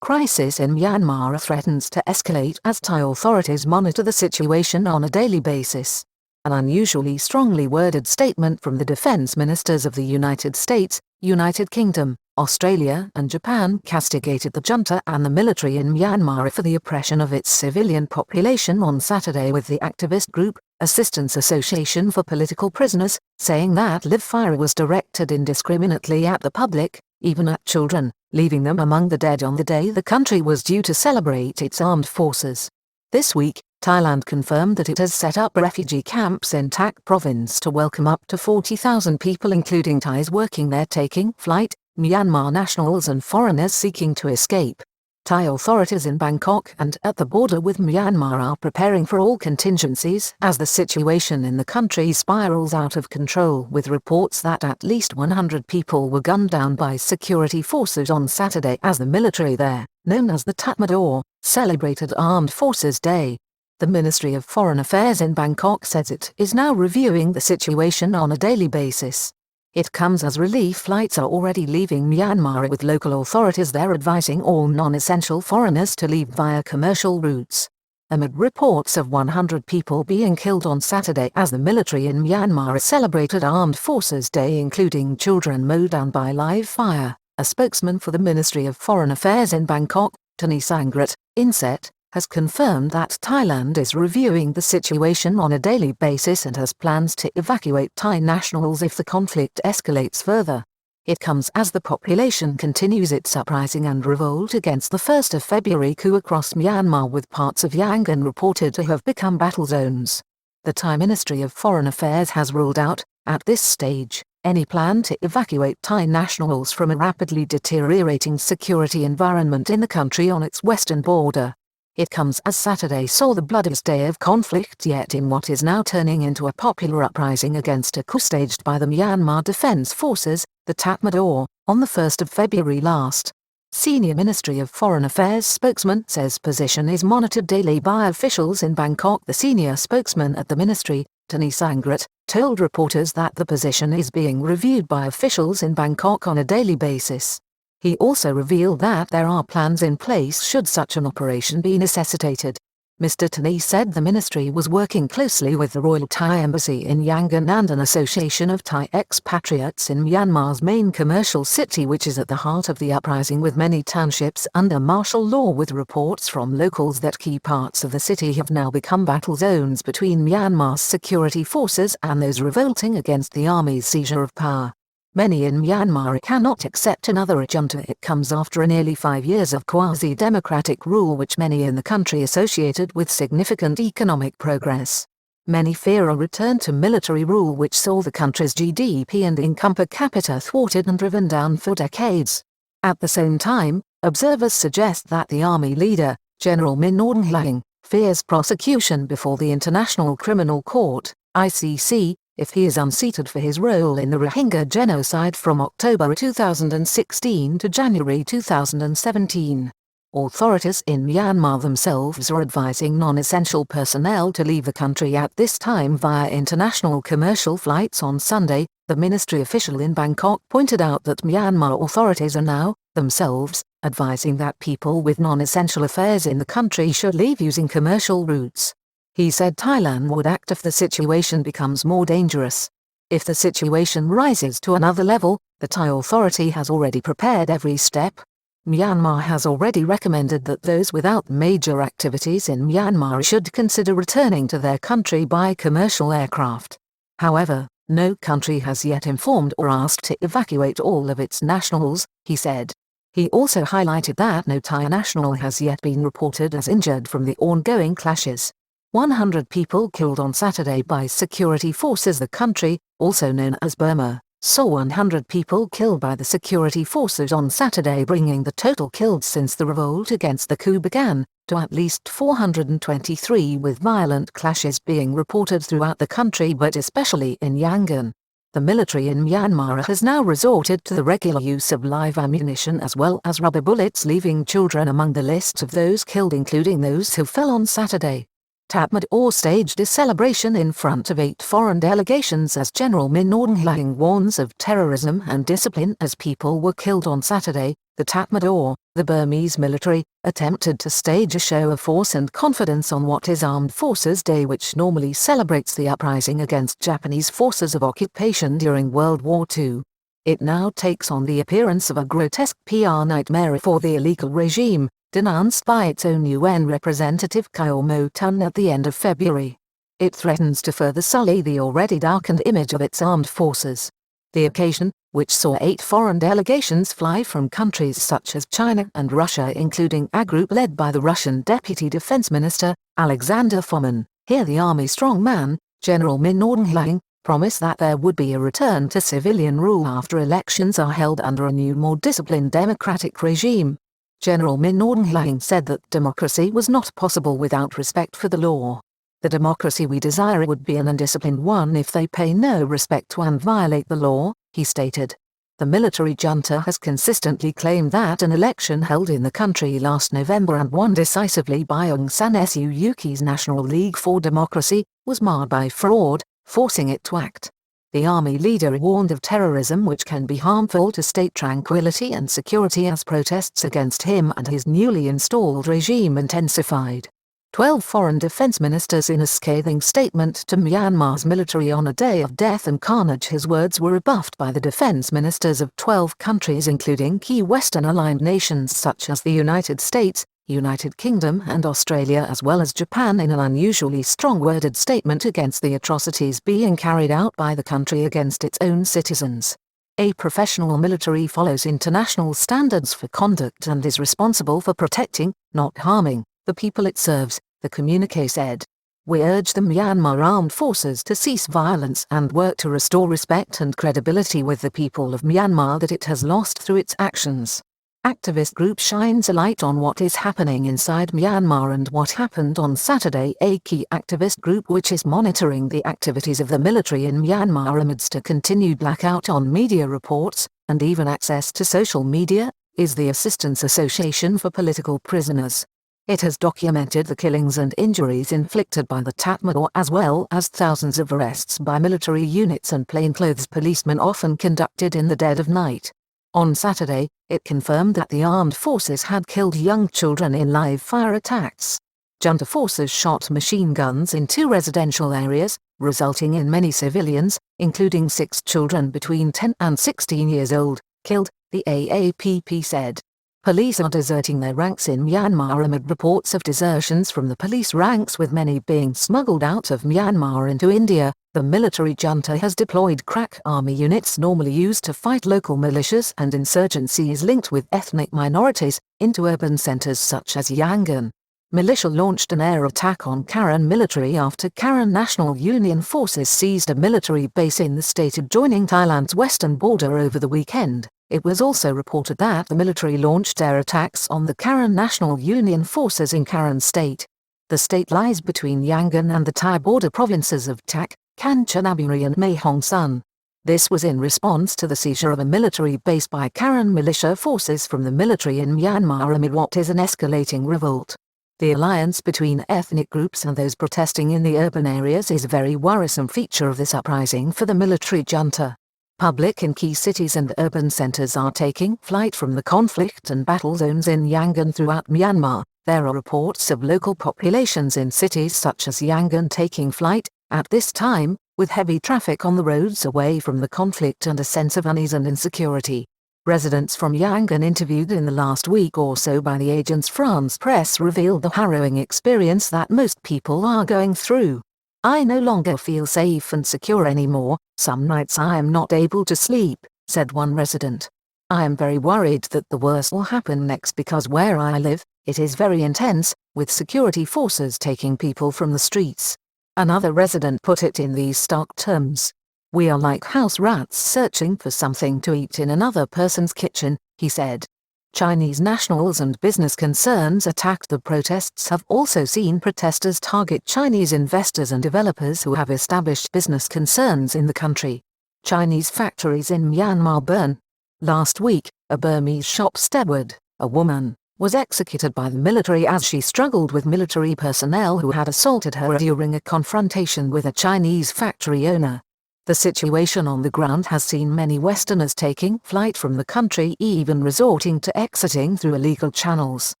crisis in Myanmar threatens to escalate as Thai authorities monitor the situation on a daily basis. An unusually strongly worded statement from the defense ministers of the United States, United Kingdom, Australia and Japan castigated the junta and the military in Myanmar for the oppression of its civilian population on Saturday, with the activist group, Assistance Association for Political Prisoners, saying that live fire was directed indiscriminately at the public, even at children, leaving them among the dead on the day the country was due to celebrate its armed forces. This week, Thailand confirmed that it has set up refugee camps in Tak province to welcome up to 40,000 people, including Thais working there taking flight, Myanmar nationals and foreigners seeking to escape. Thai authorities in Bangkok and at the border with Myanmar are preparing for all contingencies as the situation in the country spirals out of control, with reports that at least 100 people were gunned down by security forces on Saturday as the military there, known as the Tatmadaw, celebrated Armed Forces Day. The Ministry of Foreign Affairs in Bangkok says it is now reviewing the situation on a daily basis. It comes as relief flights are already leaving Myanmar, with local authorities there advising all non-essential foreigners to leave via commercial routes. Amid reports of 100 people being killed on Saturday as the military in Myanmar celebrated Armed Forces Day, including children mowed down by live fire, a spokesman for the Ministry of Foreign Affairs in Bangkok, Sangrat, Inset, has confirmed that Thailand is reviewing the situation on a daily basis and has plans to evacuate Thai nationals if the conflict escalates further. It comes as the population continues its uprising and revolt against the 1st of February coup across Myanmar, with parts of Yangon reported to have become battle zones. The Thai Ministry of Foreign Affairs has ruled out, at this stage, any plan to evacuate Thai nationals from a rapidly deteriorating security environment in the country on its western border. It comes as Saturday saw the bloodiest day of conflict yet in what is now turning into a popular uprising against a coup staged by the Myanmar Defense Forces, the Tatmadaw, on the 1st of February last. Senior Ministry of Foreign Affairs spokesman says position is monitored daily by officials in Bangkok. The senior spokesman at the ministry, Sangrat, told reporters that the position is being reviewed by officials in Bangkok on a daily basis. He also revealed that there are plans in place should such an operation be necessitated. Mr. Tani said the ministry was working closely with the Royal Thai Embassy in Yangon and an association of Thai expatriates in Myanmar's main commercial city, which is at the heart of the uprising, with many townships under martial law, with reports from locals that key parts of the city have now become battle zones between Myanmar's security forces and those revolting against the army's seizure of power. Many in Myanmar cannot accept another junta. It comes after nearly 5 years of quasi-democratic rule, which many in the country associated with significant economic progress. Many fear a return to military rule, which saw the country's GDP and income per capita thwarted and driven down for decades. At the same time, observers suggest that the army leader, General Min Aung Hlaing, fears prosecution before the International Criminal Court, ICC, if he is unseated for his role in the Rohingya genocide from October 2016 to January 2017. Authorities in Myanmar themselves are advising non-essential personnel to leave the country at this time via international commercial flights. On Sunday, the ministry official in Bangkok pointed out that Myanmar authorities are now, themselves, advising that people with non-essential affairs in the country should leave using commercial routes. He said Thailand would act if the situation becomes more dangerous. If the situation rises to another level, the Thai authority has already prepared every step. Myanmar has already recommended that those without major activities in Myanmar should consider returning to their country by commercial aircraft. However, no country has yet informed or asked to evacuate all of its nationals, he said. He also highlighted that no Thai national has yet been reported as injured from the ongoing clashes. 100 people killed on Saturday by security forces. The country, also known as Burma, saw 100 people killed by the security forces on Saturday, bringing the total killed since the revolt against the coup began to at least 423, with violent clashes being reported throughout the country but especially in Yangon. The military in Myanmar has now resorted to the regular use of live ammunition as well as rubber bullets, leaving children among the lists of those killed, including those who fell on Saturday. Tatmadaw staged a celebration in front of 8 foreign delegations as General Min Aung Hlaing warns of terrorism and discipline as people were killed on Saturday. The Tatmadaw, The Burmese military attempted to stage a show of force and confidence on what is Armed Forces Day, which normally celebrates the uprising against Japanese forces of occupation during World War II. It now takes on the appearance of a grotesque PR nightmare for the illegal regime, denounced by its own UN representative Kyo Mo-tun at the end of February. It threatens to further sully the already darkened image of its armed forces. The occasion, which saw 8 foreign delegations fly from countries such as China and Russia, including a group led by the Russian Deputy Defense Minister, Alexander Fomin, here the army strongman, General Min Aung-hlaing, promised that there would be a return to civilian rule after elections are held under a new, more disciplined democratic regime. General Min Aung-hlaing said that democracy was not possible without respect for the law. The democracy we desire would be an undisciplined one if they pay no respect to and violate the law, he stated. The military junta has consistently claimed that an election held in the country last November and won decisively by Aung San Suu Kyi's National League for Democracy was marred by fraud, forcing it to act. The army leader warned of terrorism, which can be harmful to state tranquility and security, as protests against him and his newly installed regime intensified. 12 foreign defense ministers in a scathing statement to Myanmar's military on a day of death and carnage. His words were rebuffed by the defense ministers of 12 countries, including key Western-aligned nations such as the United States, United Kingdom and Australia, as well as Japan, in an unusually strong-worded statement against the atrocities being carried out by the country against its own citizens. A professional military follows international standards for conduct and is responsible for protecting, not harming, the people it serves, the communiqué said. We urge the Myanmar Armed Forces to cease violence and work to restore respect and credibility with the people of Myanmar that it has lost through its actions. Activist group shines a light on what is happening inside Myanmar and what happened on Saturday. A key activist group which is monitoring the activities of the military in Myanmar amidst a continued blackout on media reports, and even access to social media, is the Assistance Association for Political Prisoners. It has documented the killings and injuries inflicted by the Tatmadaw, as well as thousands of arrests by military units and plainclothes policemen, often conducted in the dead of night. On Saturday, it confirmed that the armed forces had killed young children in live-fire attacks. Junta forces shot machine guns in 2 residential areas, resulting in many civilians, including 6 children between 10 and 16 years old, killed, the AAPP said. Police are deserting their ranks in Myanmar amid reports of desertions from the police ranks, with many being smuggled out of Myanmar into India. The military junta has deployed crack army units normally used to fight local militias and insurgencies linked with ethnic minorities into urban centers such as Yangon. Militia launched an air attack on Karen military after Karen National Union forces seized a military base in the state adjoining Thailand's western border over the weekend. It was also reported that the military launched air attacks on the Karen National Union forces in Karen state. The state lies between Yangon and the Thai border provinces of Tak, Kanchanaburi and Mae Hong Son. This was in response to the seizure of a military base by Karen militia forces from the military in Myanmar amid what is an escalating revolt. The alliance between ethnic groups and those protesting in the urban areas is a very worrisome feature of this uprising for the military junta. Public in key cities and urban centers are taking flight from the conflict and battle zones in Yangon throughout Myanmar. There are reports of local populations in cities such as Yangon taking flight at this time, with heavy traffic on the roads away from the conflict and a sense of unease and insecurity. Residents from Yangon interviewed in the last week or so by the Agence France Presse revealed the harrowing experience that most people are going through. I no longer feel safe and secure anymore. Some nights I am not able to sleep, said one resident. I am very worried that the worst will happen next because where I live, it is very intense, with security forces taking people from the streets. Another resident put it in these stark terms. We are like house rats searching for something to eat in another person's kitchen, he said. Chinese nationals and business concerns attacked. The protests have also seen protesters target Chinese investors and developers who have established business concerns in the country. Chinese factories in Myanmar burn. Last week, a Burmese shop steward, a woman, was executed by the military as she struggled with military personnel who had assaulted her during a confrontation with a Chinese factory owner. The situation on the ground has seen many Westerners taking flight from the country, even resorting to exiting through illegal channels.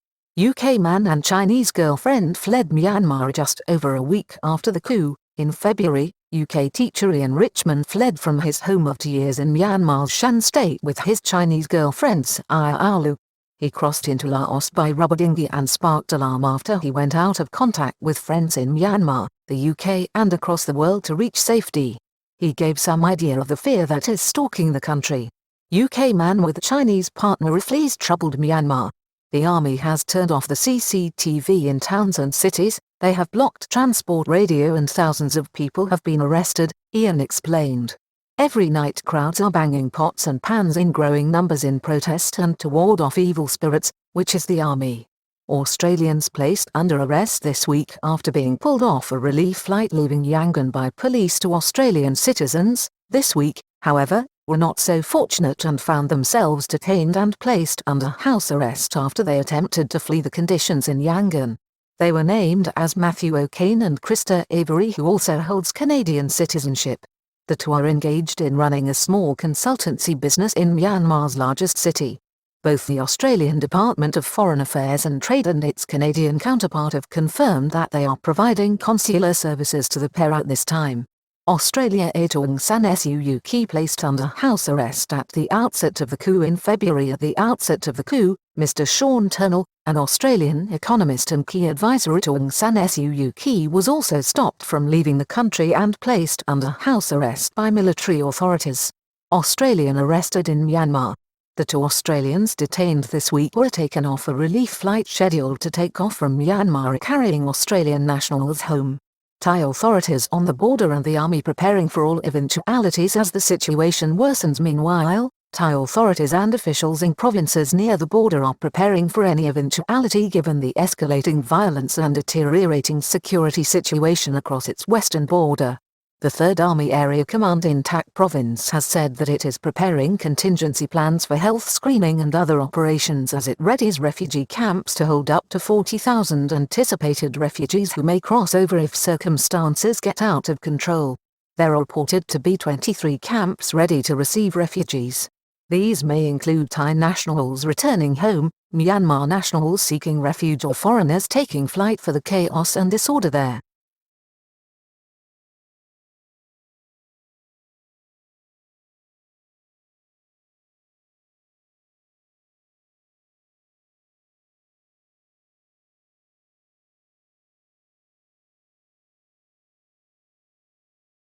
UK man and Chinese girlfriend fled Myanmar just over a week after the coup. In February, UK teacher Ian Richmond fled from his home of 2 years in Myanmar's Shan state with his Chinese girlfriend Sia Aulu. He crossed into Laos by rubber dinghy and sparked alarm after he went out of contact with friends in Myanmar, the UK and across the world to reach safety. He gave some idea of the fear that is stalking the country. UK man with Chinese partner flees troubled Myanmar. The army has turned off the CCTV in towns and cities, they have blocked transport radio and thousands of people have been arrested, Ian explained. Every night crowds are banging pots and pans in growing numbers in protest and to ward off evil spirits, which is the army. Australians placed under arrest this week after being pulled off a relief flight leaving Yangon by police to Australian citizens, this week, however, were not so fortunate and found themselves detained and placed under house arrest after they attempted to flee the conditions in Yangon. They were named as Matthew O'Kane and Krista Avery, who also holds Canadian citizenship. The two are engaged in running a small consultancy business in Myanmar's largest city. Both the Australian Department of Foreign Affairs and Trade and its Canadian counterpart have confirmed that they are providing consular services to the pair at this time. Australia Aung San Suu Kyi placed under house arrest at the outset of the coup in February. At the outset of the coup, Mr. Sean Turnell, an Australian economist and key advisor to Aung San Suu Kyi, was also stopped from leaving the country and placed under house arrest by military authorities. Australian arrested in Myanmar. The two Australians detained this week were taken off a relief flight scheduled to take off from Myanmar carrying Australian nationals home. Thai authorities on the border and the army preparing for all eventualities as the situation worsens. Meanwhile, Thai authorities and officials in provinces near the border are preparing for any eventuality given the escalating violence and deteriorating security situation across its western border. The 3rd Army Area Command in Tak Province has said that it is preparing contingency plans for health screening and other operations as it readies refugee camps to hold up to 40,000 anticipated refugees who may cross over if circumstances get out of control. There are reported to be 23 camps ready to receive refugees. These may include Thai nationals returning home, Myanmar nationals seeking refuge or foreigners taking flight for the chaos and disorder there.